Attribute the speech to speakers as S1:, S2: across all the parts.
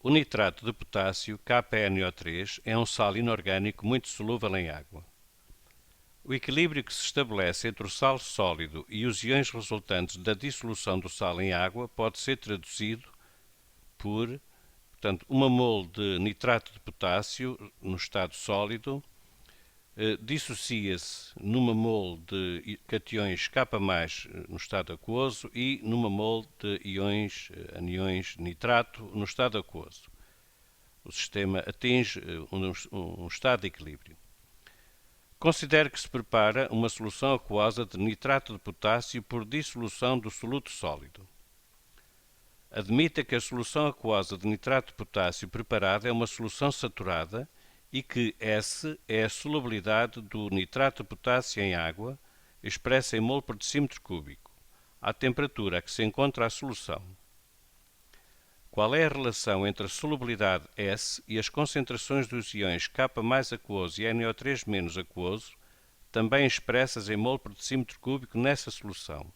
S1: O nitrato de potássio, KNO3, é um sal inorgânico muito solúvel em água. O equilíbrio que se estabelece entre o sal sólido e os íons resultantes da dissolução do sal em água pode ser traduzido por, portanto, uma mol de nitrato de potássio no estado sólido dissocia-se numa mol de cations K+, no estado aquoso e numa mol de aniões nitrato no estado aquoso. O sistema atinge um estado de equilíbrio. Considere que se prepara uma solução aquosa de nitrato de potássio por dissolução do soluto sólido. Admita que a solução aquosa de nitrato de potássio preparada é uma solução saturada e que S é a solubilidade do nitrato de potássio em água, expressa em mol por decímetro cúbico, à temperatura a que se encontra a solução. Qual é a relação entre a solubilidade S e as concentrações dos íons K+ aquoso e NO3- aquoso, também expressas em mol por decímetro cúbico nessa solução?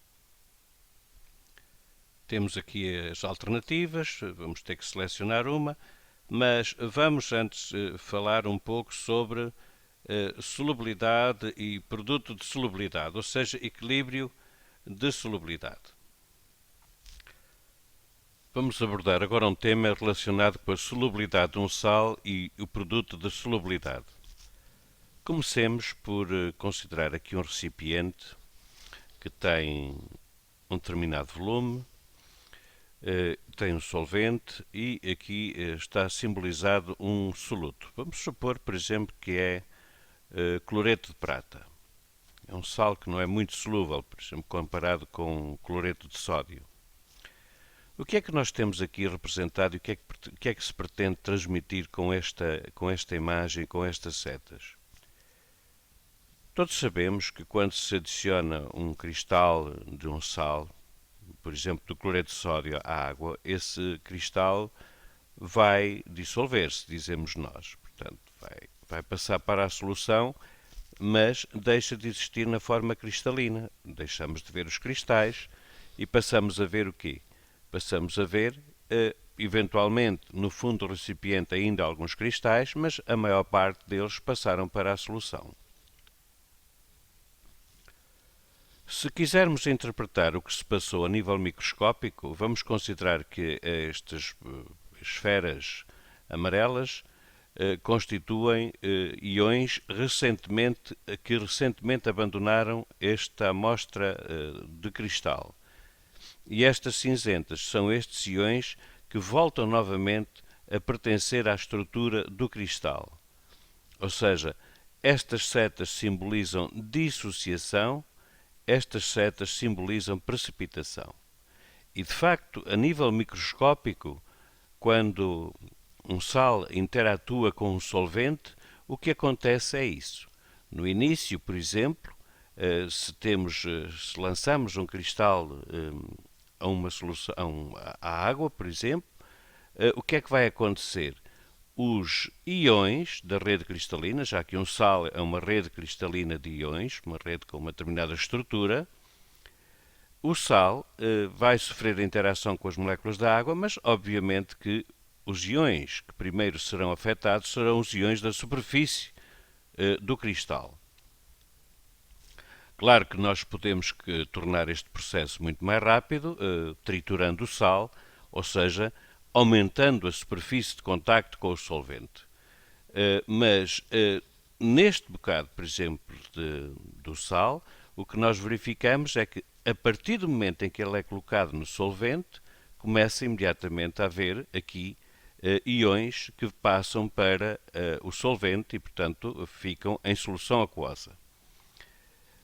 S1: Temos aqui as alternativas, vamos ter que selecionar uma, mas vamos antes falar um pouco sobre solubilidade e produto de solubilidade, ou seja, equilíbrio de solubilidade. Vamos abordar agora um tema relacionado com a solubilidade de um sal e o produto de solubilidade. Comecemos por considerar aqui um recipiente que tem um determinado volume, tem um solvente e aqui está simbolizado um soluto. Vamos supor, por exemplo, que é cloreto de prata. É um sal que não é muito solúvel, por exemplo, comparado com cloreto de sódio. O que é que nós temos aqui representado e o que é que se pretende transmitir com esta imagem, com estas setas? Todos sabemos que quando se adiciona um cristal de um sal, por exemplo, do cloreto de sódio à água, esse cristal vai dissolver-se, dizemos nós. Portanto, vai passar para a solução, mas deixa de existir na forma cristalina. Deixamos de ver os cristais e passamos a ver o quê? Passamos a ver, eventualmente, no fundo do recipiente ainda alguns cristais, mas a maior parte deles passaram para a solução. Se quisermos interpretar o que se passou a nível microscópico, vamos considerar que estas esferas amarelas constituem íons que recentemente abandonaram esta amostra de cristal. E estas cinzentas são estes íons que voltam novamente a pertencer à estrutura do cristal. Ou seja, estas setas simbolizam dissociação, estas setas simbolizam precipitação. E, de facto, a nível microscópico, quando um sal interatua com um solvente, o que acontece é isso. No início, por exemplo, se lançamos um cristal a uma solução, à água, por exemplo, o que é que vai acontecer? Os íons da rede cristalina, já que um sal é uma rede cristalina de íons, uma rede com uma determinada estrutura, o sal vai sofrer a interação com as moléculas da água, mas obviamente que os íons que primeiro serão afetados serão os íons da superfície do cristal. Claro que nós podemos tornar este processo muito mais rápido, triturando o sal, ou seja, aumentando a superfície de contacto com o solvente. Mas neste bocado, por exemplo, do sal, o que nós verificamos é que a partir do momento em que ele é colocado no solvente, começa imediatamente a haver aqui íons que passam para o solvente e, portanto, ficam em solução aquosa.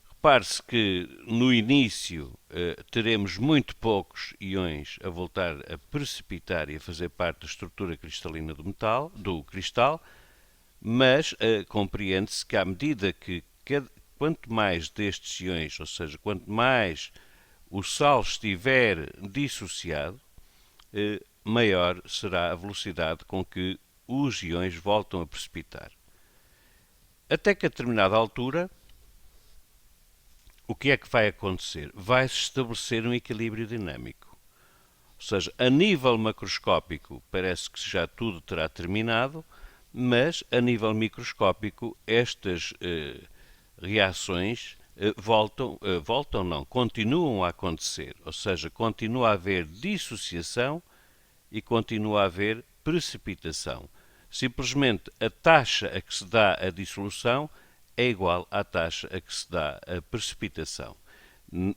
S1: Repare-se que no início teremos muito poucos íons a voltar a precipitar e a fazer parte da estrutura cristalina do cristal, mas compreende-se que à medida que quanto mais destes íons, ou seja, quanto mais o sal estiver dissociado, maior será a velocidade com que os íons voltam a precipitar. Até que a determinada altura, o que é que vai acontecer? Vai-se estabelecer um equilíbrio dinâmico. Ou seja, a nível macroscópico parece que já tudo terá terminado, mas a nível microscópico estas reações voltam não, continuam a acontecer, ou seja, continua a haver dissociação e continua a haver precipitação. Simplesmente a taxa a que se dá a dissolução é igual à taxa a que se dá a precipitação.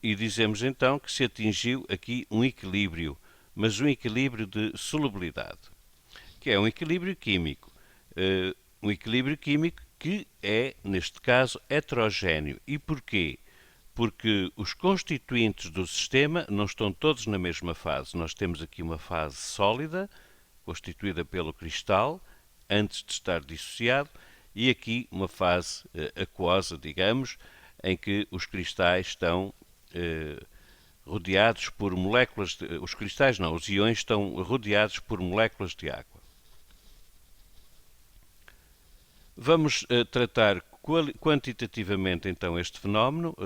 S1: E dizemos então que se atingiu aqui um equilíbrio, mas um equilíbrio de solubilidade, que é um equilíbrio químico. Um equilíbrio químico que é, neste caso, heterogéneo. E porquê? Porque os constituintes do sistema não estão todos na mesma fase. Nós temos aqui uma fase sólida, constituída pelo cristal, antes de estar dissociado, e aqui uma fase aquosa, digamos, em que os cristais estão rodeados por moléculas, os cristais não, os íons estão rodeados por moléculas de água. Vamos tratar quantitativamente então este fenómeno.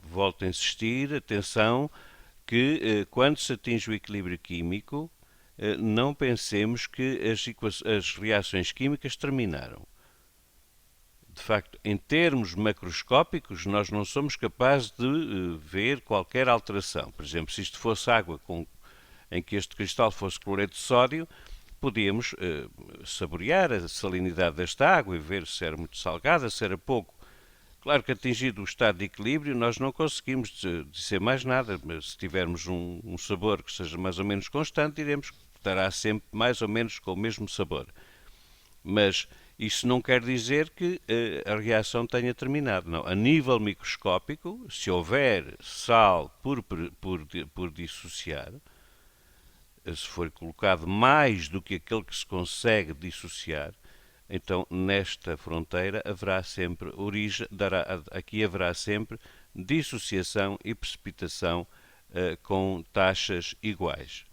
S1: Volto a insistir, atenção, que quando se atinge o equilíbrio químico, não pensemos que as reações químicas terminaram. De facto, em termos macroscópicos, nós não somos capazes de ver qualquer alteração. Por exemplo, se isto fosse água em que este cristal fosse cloreto de sódio, podíamos saborear a salinidade desta água e ver se era muito salgada, se era pouco. Claro que atingido o estado de equilíbrio, nós não conseguimos dizer mais nada, mas se tivermos um sabor que seja mais ou menos constante, diremos que estará sempre mais ou menos com o mesmo sabor. Mas isso não quer dizer que a reação tenha terminado. Não. A nível microscópico, se houver sal por dissociar, se for colocado mais do que aquele que se consegue dissociar, então nesta fronteira haverá sempre aqui haverá sempre dissociação e precipitação com taxas iguais.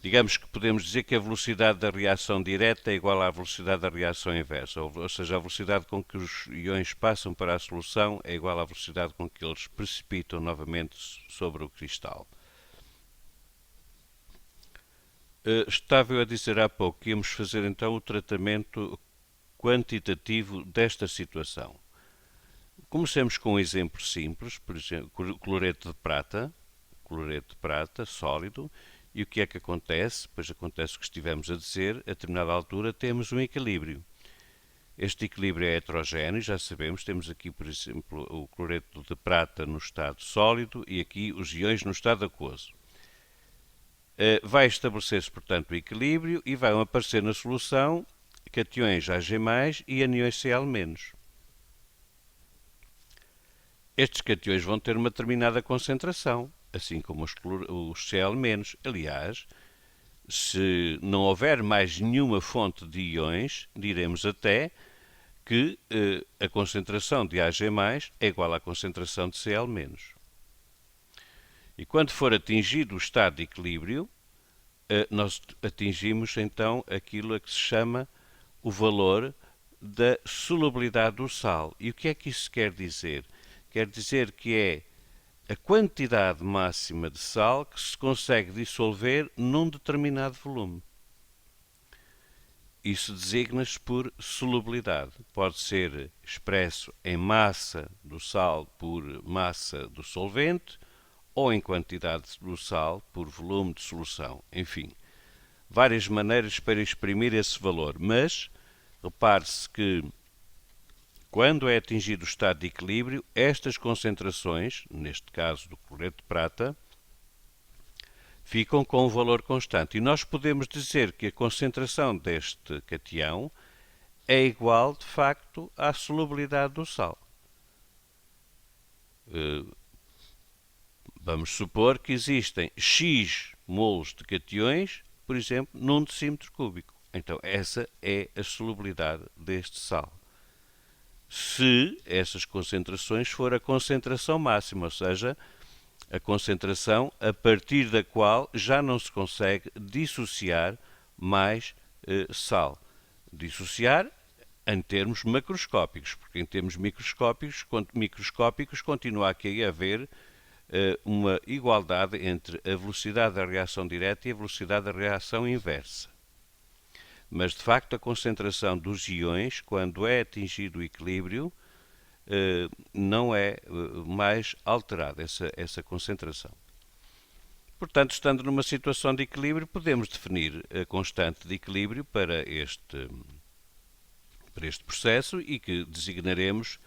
S1: Digamos que podemos dizer que a velocidade da reação direta é igual à velocidade da reação inversa, ou seja, a velocidade com que os íons passam para a solução é igual à velocidade com que eles precipitam novamente sobre o cristal. Estava eu a dizer há pouco que íamos fazer então o tratamento quantitativo desta situação. Comecemos com um exemplo simples, por exemplo, cloreto de prata sólido. E o que é que acontece? Pois acontece o que estivemos a dizer, a determinada altura temos um equilíbrio. Este equilíbrio é heterogéneo, já sabemos, temos aqui, por exemplo, o cloreto de prata no estado sólido e aqui os íons no estado aquoso. Vai estabelecer-se, portanto, o equilíbrio e vão aparecer na solução cationes Ag+, e aniões Cl-. Estes cationes vão ter uma determinada concentração, assim como os Cl-. Aliás, se não houver mais nenhuma fonte de íons, diremos até que a concentração de Ag+ é igual à concentração de Cl-. E quando for atingido o estado de equilíbrio, nós atingimos então aquilo a que se chama o valor da solubilidade do sal. E o que é que isso quer dizer? Quer dizer que é a quantidade máxima de sal que se consegue dissolver num determinado volume. Isso designa-se por solubilidade. Pode ser expresso em massa do sal por massa do solvente ou em quantidade do sal por volume de solução. Enfim, várias maneiras para exprimir esse valor. Mas repare-se que quando é atingido o estado de equilíbrio, estas concentrações, neste caso do cloreto de prata, ficam com um valor constante. E nós podemos dizer que a concentração deste catião é igual, de facto, à solubilidade do sal. Vamos supor que existem X molos de cationes, por exemplo, num decímetro cúbico. Então, essa é a solubilidade deste sal. Se essas concentrações for a concentração máxima, ou seja, a concentração a partir da qual já não se consegue dissociar mais sal. Dissociar em termos macroscópicos, porque em termos microscópicos continua aqui a haver uma igualdade entre a velocidade da reação direta e a velocidade da reação inversa. Mas, de facto, a concentração dos íons, quando é atingido o equilíbrio, não é mais alterada essa concentração. Portanto, estando numa situação de equilíbrio, podemos definir a constante de equilíbrio para este processo e que designaremos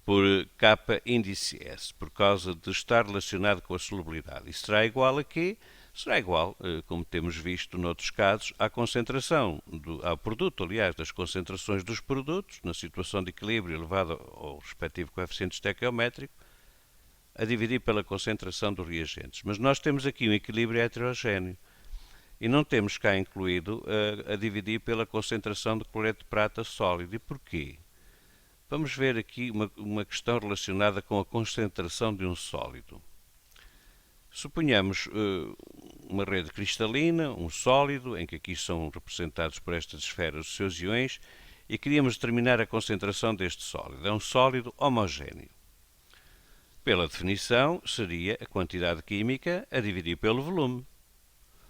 S1: por K índice S, por causa de estar relacionado com a solubilidade. E será igual a quê? Será igual, como temos visto noutros casos, à concentração, ao produto, aliás, das concentrações dos produtos, na situação de equilíbrio elevado ao respectivo coeficiente estequiométrico, a dividir pela concentração dos reagentes. Mas nós temos aqui um equilíbrio heterogéneo e não temos cá incluído a dividir pela concentração de cloreto de prata sólido. E porquê? Vamos ver aqui uma questão relacionada com a concentração de um sólido. Suponhamos uma rede cristalina, um sólido, em que aqui são representados por estas esferas os seus íons, e queríamos determinar a concentração deste sólido. É um sólido homogéneo. Pela definição, seria a quantidade química a dividir pelo volume.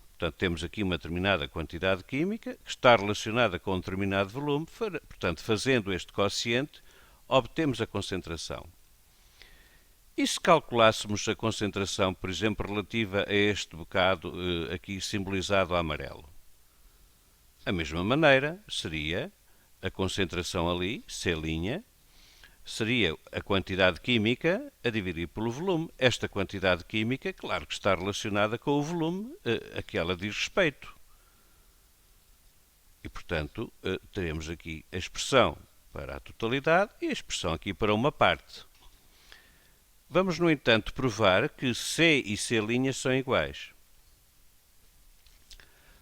S1: Portanto, temos aqui uma determinada quantidade química que está relacionada com um determinado volume. Portanto, fazendo este quociente, obtemos a concentração. E se calculássemos a concentração, por exemplo, relativa a este bocado aqui simbolizado a amarelo? A mesma maneira seria a concentração ali, C', seria a quantidade química a dividir pelo volume. Esta quantidade química, claro que está relacionada com o volume a que ela diz respeito. E, portanto, teremos aqui a expressão para a totalidade e a expressão aqui para uma parte. Vamos, no entanto, provar que C e C' são iguais.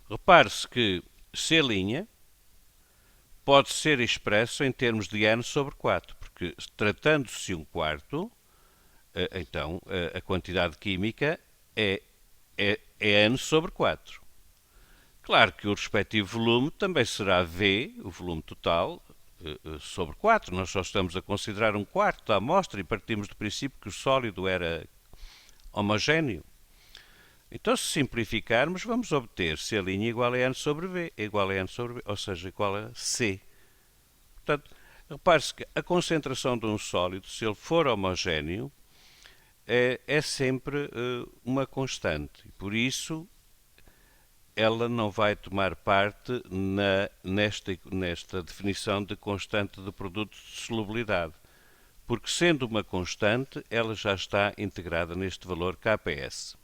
S1: Repare-se que C' pode ser expresso em termos de n sobre 4, porque tratando-se de um quarto, então a quantidade química é n sobre 4. Claro que o respectivo volume também será V, o volume total, sobre 4. Nós só estamos a considerar um quarto da amostra e partimos do princípio que o sólido era homogéneo. Então, se simplificarmos, vamos obter C' igual a n sobre V, igual a n sobre V, ou seja, igual a C. Portanto, repare-se que a concentração de um sólido, se ele for homogéneo, é sempre uma constante. Por isso, ela não vai tomar parte nesta definição de constante de produto de solubilidade, porque sendo uma constante, ela já está integrada neste valor Kps.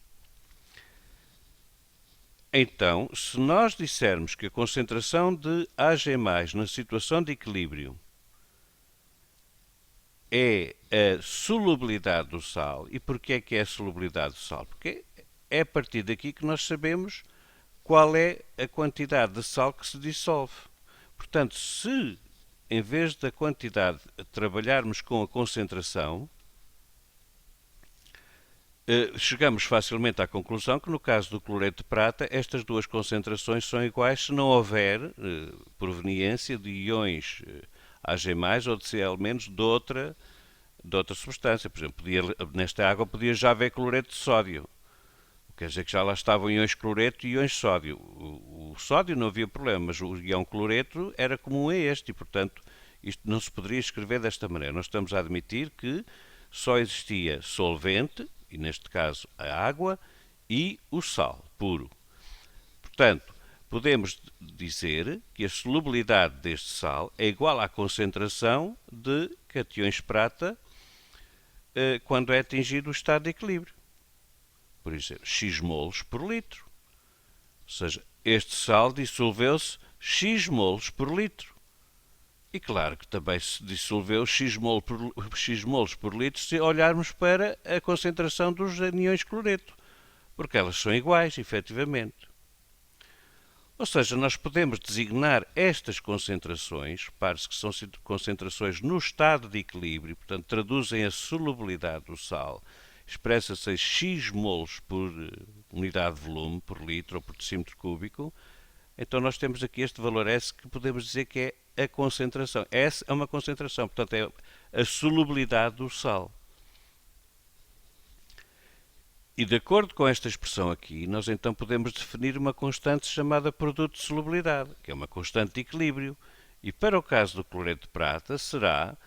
S1: Então, se nós dissermos que a concentração de Ag+, na situação de equilíbrio, é a solubilidade do sal, e porquê é que é a solubilidade do sal? Porque é a partir daqui que nós sabemos qual é a quantidade de sal que se dissolve. Portanto, se em vez da quantidade trabalharmos com a concentração, chegamos facilmente à conclusão que no caso do cloreto de prata estas duas concentrações são iguais se não houver proveniência de íons Ag+, ou de Cl- de outra substância. Por exemplo, nesta água podia já haver cloreto de sódio. Quer dizer que já lá estavam íons cloreto e íons sódio. O sódio não havia problema, mas o íon cloreto era comum a este e, portanto, isto não se poderia escrever desta maneira. Nós estamos a admitir que só existia solvente, e neste caso a água, e o sal puro. Portanto, podemos dizer que a solubilidade deste sal é igual à concentração de cationes prata quando é atingido o estado de equilíbrio. Por exemplo, x molos por litro. Ou seja, este sal dissolveu-se x molos por litro. E claro que também se dissolveu x molos por litro se olharmos para a concentração dos aniões cloreto, porque elas são iguais, efetivamente. Ou seja, nós podemos designar estas concentrações, repare-se que são concentrações no estado de equilíbrio, portanto traduzem a solubilidade do sal, expressa-se em x molos por unidade de volume, por litro ou por decímetro cúbico. Então nós temos aqui este valor S que podemos dizer que é a concentração. S é uma concentração, portanto é a solubilidade do sal. E de acordo com esta expressão aqui, nós então podemos definir uma constante chamada produto de solubilidade, que é uma constante de equilíbrio. E para o caso do cloreto de prata, será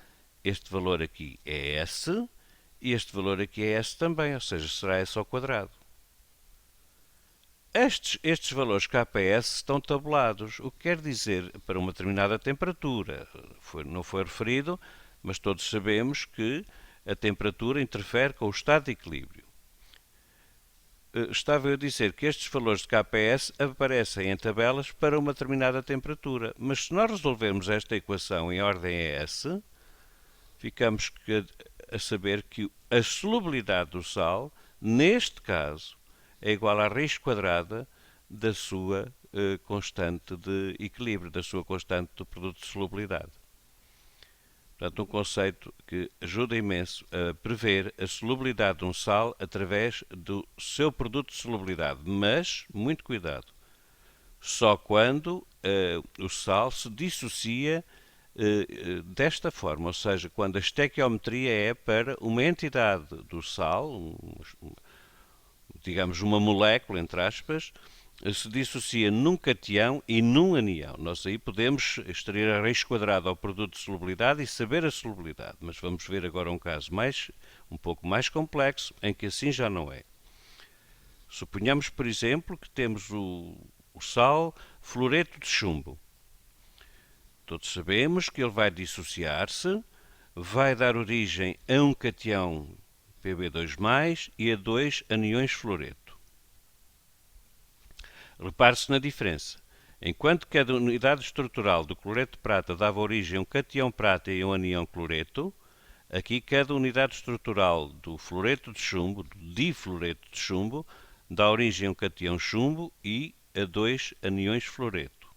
S1: este valor aqui é S e este valor aqui é S também, ou seja, será S ao quadrado. Estes valores KS estão tabulados, o que quer dizer para uma determinada temperatura. Não foi referido, mas todos sabemos que a temperatura interfere com o estado de equilíbrio. Estava eu a dizer que estes valores de KS aparecem em tabelas para uma determinada temperatura, mas se nós resolvermos esta equação em ordem ES, ficamos a saber que a solubilidade do sal, neste caso, é igual à raiz quadrada da sua constante de equilíbrio, da sua constante do produto de solubilidade. Portanto, um conceito que ajuda imenso a prever a solubilidade de um sal através do seu produto de solubilidade. Mas, muito cuidado, só quando o sal se dissocia desta forma, ou seja, quando a estequiometria é para uma entidade do sal, digamos uma molécula, entre aspas, se dissocia num catião e num anião. Nós aí podemos extrair a raiz quadrada ao produto de solubilidade e saber a solubilidade, mas vamos ver agora um caso um pouco mais complexo, em que assim já não é. Suponhamos, por exemplo, que temos o sal fluoreto de chumbo. Todos sabemos que ele vai dissociar-se, vai dar origem a um catião Pb2+, e a dois aniões fluoreto. Repare-se na diferença. Enquanto cada unidade estrutural do cloreto de prata dava origem a um catião prata e a um anião cloreto, aqui cada unidade estrutural do fluoreto de chumbo, do difluoreto de chumbo, dá origem a um catião chumbo e a dois aniões fluoreto.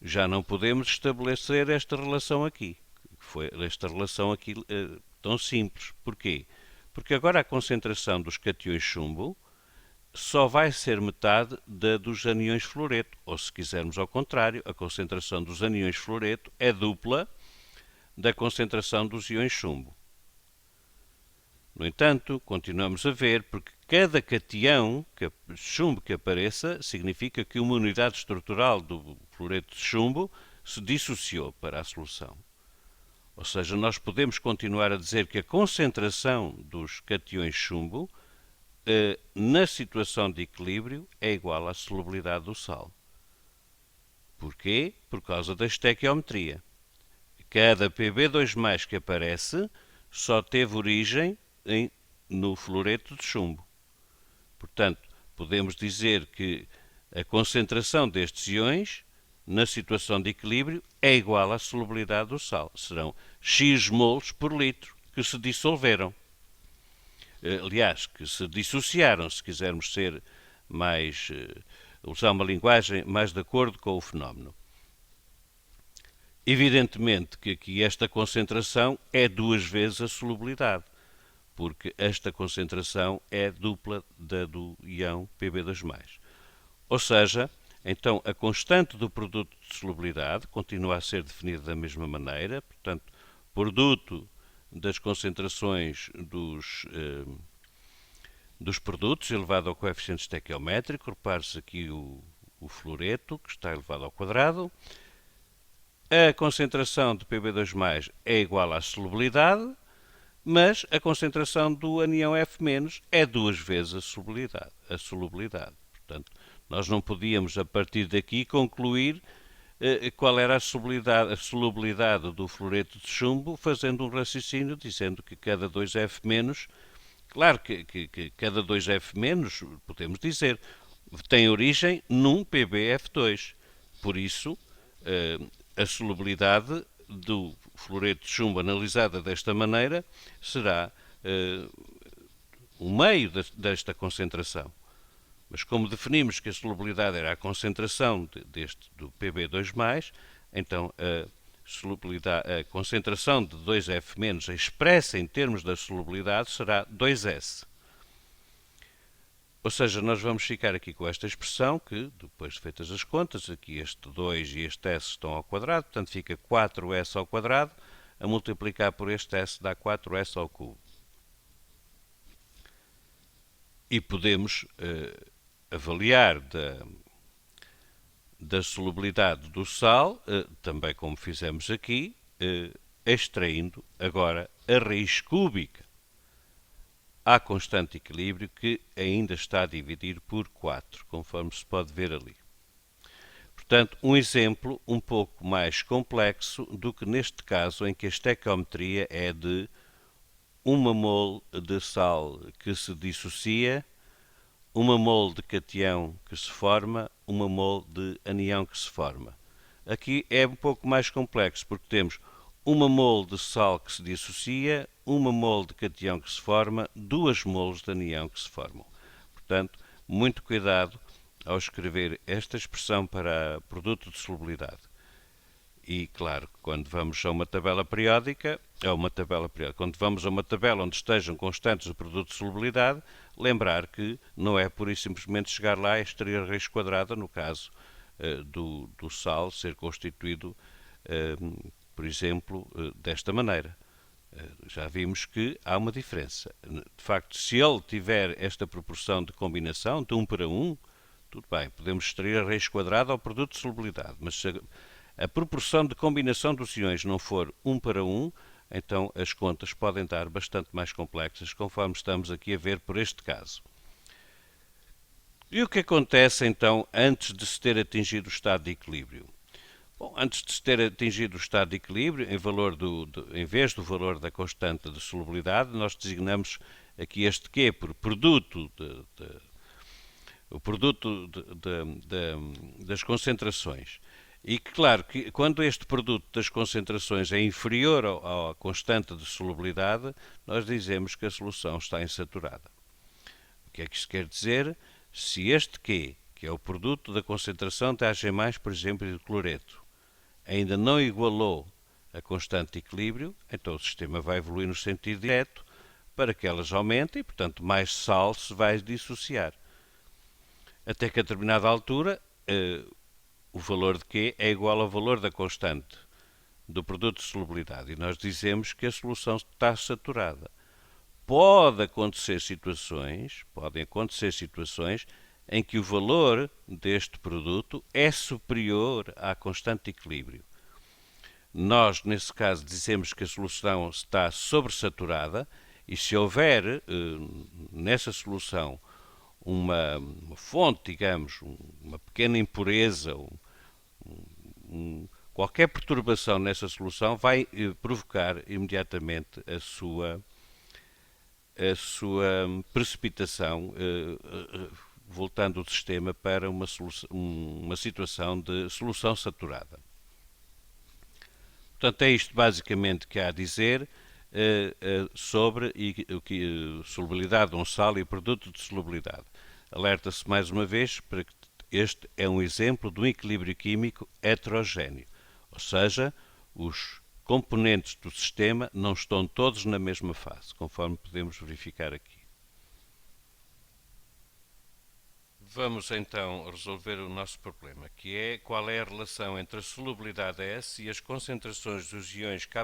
S1: Já não podemos estabelecer esta relação aqui. Foi esta relação aqui tão simples. Porquê? Porque agora a concentração dos cationes chumbo só vai ser metade da dos aniões fluoreto. Ou, se quisermos ao contrário, a concentração dos aniões fluoreto é dupla da concentração dos íons chumbo. No entanto, continuamos a ver, porque cada catião chumbo que apareça significa que uma unidade estrutural do fluoreto de chumbo se dissociou para a solução. Ou seja, nós podemos continuar a dizer que a concentração dos cationes chumbo na situação de equilíbrio é igual à solubilidade do sal. Porquê? Por causa da estequiometria. Cada Pb2+ que aparece só teve origem no fluoreto de chumbo. Portanto, podemos dizer que a concentração destes íons na situação de equilíbrio é igual à solubilidade do sal. Serão X mols por litro que se dissolveram. Aliás, que se dissociaram, se quisermos ser mais, usar uma linguagem mais de acordo com o fenómeno. Evidentemente que aqui esta concentração é duas vezes a solubilidade, porque esta concentração é dupla da do íon Pb2+. Ou seja, então a constante do produto de solubilidade continua a ser definida da mesma maneira, portanto, produto das concentrações dos produtos elevado ao coeficiente estequiométrico. Repare-se aqui o fluoreto, que está elevado ao quadrado. A concentração de Pb2+ é igual à solubilidade, mas a concentração do anião F- é duas vezes a solubilidade. Portanto, nós não podíamos, a partir daqui, concluir qual era a solubilidade do fluoreto de chumbo, fazendo um raciocínio dizendo que cada 2F-, claro que cada 2F-, podemos dizer, tem origem num PbF2. Por isso, a solubilidade do fluoreto de chumbo analisada desta maneira será o meio desta concentração. Mas como definimos que a solubilidade era a concentração do Pb2+, então a concentração de 2F- expressa em termos da solubilidade será 2S. Ou seja, nós vamos ficar aqui com esta expressão que, depois de feitas as contas, aqui este 2 e este S estão ao quadrado, portanto fica 4S ao quadrado, a multiplicar por este S dá 4S ao cubo. E podemos avaliar da solubilidade do sal, também como fizemos aqui, extraindo agora a raiz cúbica à constante equilíbrio, que ainda está a dividir por 4, conforme se pode ver ali. Portanto, um exemplo um pouco mais complexo do que neste caso, em que a estequiometria é de 1 mol de sal que se dissocia, 1 mol de cation que se forma, 1 mol de anião que se forma. Aqui é um pouco mais complexo, porque temos 1 mol de sal que se dissocia, 1 mol de cation que se forma, 2 mols de anião que se formam. Portanto, muito cuidado ao escrever esta expressão para produto de solubilidade. E, claro, quando vamos a uma tabela periódica, quando vamos a uma tabela onde estejam constantes o produto de solubilidade, lembrar que não é pura e simplesmente chegar lá e extrair a raiz quadrada, no caso do sal ser constituído, por exemplo, desta maneira. Já vimos que há uma diferença. De facto, se ele tiver esta proporção de combinação, de 1 para 1, tudo bem, podemos extrair a raiz quadrada ao produto de solubilidade, mas se a proporção de combinação dos iões não for 1 para 1, então as contas podem dar bastante mais complexas, conforme estamos aqui a ver por este caso. E o que acontece então antes de se ter atingido o estado de equilíbrio? Bom, antes de se ter atingido o estado de equilíbrio, em vez do valor da constante de solubilidade, nós designamos aqui este Q por produto o produto das concentrações. E que, claro, que quando este produto das concentrações é inferior à constante de solubilidade, nós dizemos que a solução está insaturada. O que é que isto quer dizer? Se este Q, que é o produto da concentração de Ag+, por exemplo, e de cloreto, ainda não igualou a constante de equilíbrio, então o sistema vai evoluir no sentido direto para que elas aumentem e, portanto, mais sal se vai dissociar. Até que a determinada altura, o valor de Q é igual ao valor da constante do produto de solubilidade. E nós dizemos que a solução está saturada. Podem acontecer situações em que o valor deste produto é superior à constante de equilíbrio. Nós, nesse caso, dizemos que a solução está sobressaturada e se houver nessa solução uma fonte, digamos, uma pequena impureza, qualquer perturbação nessa solução vai provocar imediatamente a sua precipitação, voltando o sistema para uma situação de solução saturada. Portanto, é isto basicamente que há a dizer sobre a solubilidade de um sal e o produto de solubilidade. Alerta-se mais uma vez para que este é um exemplo de um equilíbrio químico heterogéneo, ou seja, os componentes do sistema não estão todos na mesma fase, conforme podemos verificar aqui. Vamos então resolver o nosso problema, que é qual é a relação entre a solubilidade S e as concentrações dos iões K+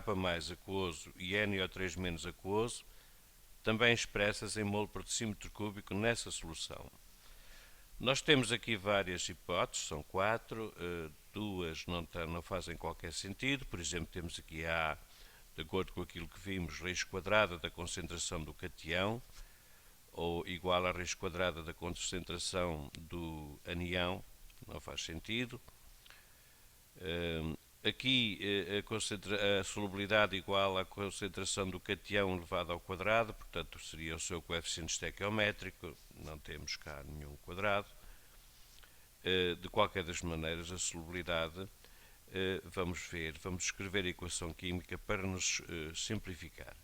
S1: aquoso e NO3- aquoso, também expressas em mol por decímetro cúbico nessa solução. Nós temos aqui várias hipóteses, são 4, duas não fazem qualquer sentido. Por exemplo, temos aqui A, de acordo com aquilo que vimos, raiz quadrada da concentração do cation, ou igual à raiz quadrada da concentração do anião, não faz sentido. Aqui a solubilidade igual à concentração do cation elevado ao quadrado, portanto seria o seu coeficiente estequiométrico, não temos cá nenhum quadrado. De qualquer das maneiras, a solubilidade, vamos escrever a equação química para nos simplificar.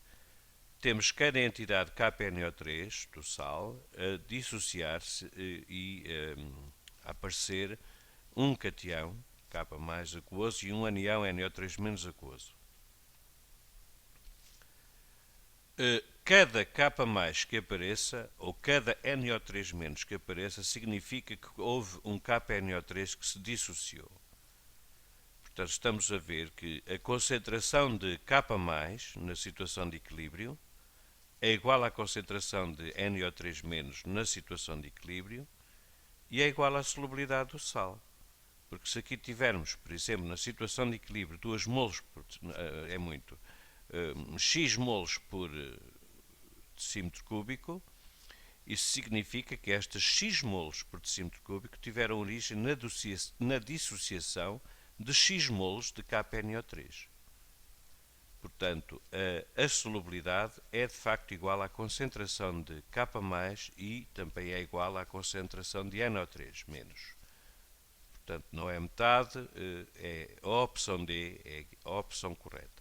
S1: Temos cada entidade KNO3 do sal a dissociar-se e a aparecer um cation K+ aquoso e um anião NO3- aquoso. Cada K+ que apareça ou cada NO3- que apareça significa que houve um KNO3 que se dissociou. Portanto, estamos a ver que a concentração de K+ na situação de equilíbrio é igual à concentração de NO3- na situação de equilíbrio e é igual à solubilidade do sal. Porque se aqui tivermos, por exemplo, na situação de equilíbrio 2 molos por, é muito, x molos por decímetro cúbico, isso significa que estas x molos por decímetro cúbico tiveram origem na dissociação de x molos de KNO3. Portanto, a solubilidade é de facto igual à concentração de K+, e também é igual à concentração de NO3-. Portanto, não é metade, é a opção D, é a opção correta.